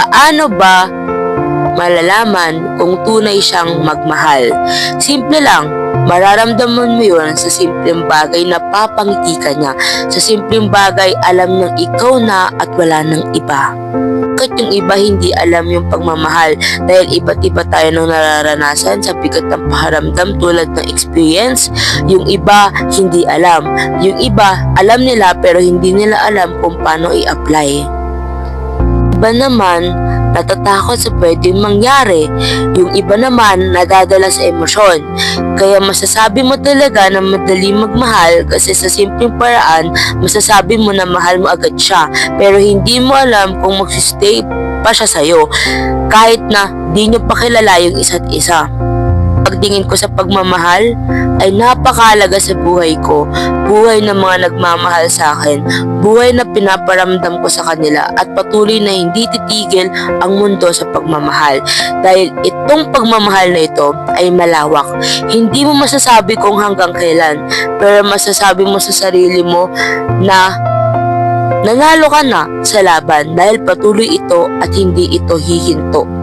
Paano ba malalaman kung tunay siyang magmahal? Simple lang, mararamdaman mo yun sa simpleng bagay na papangiti ka niya. Sa simpleng bagay, alam niyang ikaw na at wala ng iba. Bakit yung iba hindi alam yung pagmamahal? Dahil iba't iba tayo nang nararanasan sa bigat ng paharamdam tulad ng experience. Yung iba hindi alam. Yung iba alam nila pero hindi nila alam kung paano i-apply. Iba naman natatakot sa pwedeng mangyari. Yung iba naman nadadala sa emosyon. Kaya masasabi mo talaga na madali magmahal kasi sa simpleng paraan masasabi mo na mahal mo agad siya pero hindi mo alam kung magsistay pa siya sa'yo kahit na di nyo pa kilala yung isa't isa. Pagtingin ko sa pagmamahal ay napakahalaga sa buhay ko, buhay ng mga nagmamahal sa akin, buhay na pinaparamdam ko sa kanila at patuloy na hindi titigil ang mundo sa pagmamahal. Dahil itong pagmamahal na ito ay malawak. Hindi mo masasabi kung hanggang kailan, pero masasabi mo sa sarili mo na nanalo ka na sa laban dahil patuloy ito at hindi ito hihinto.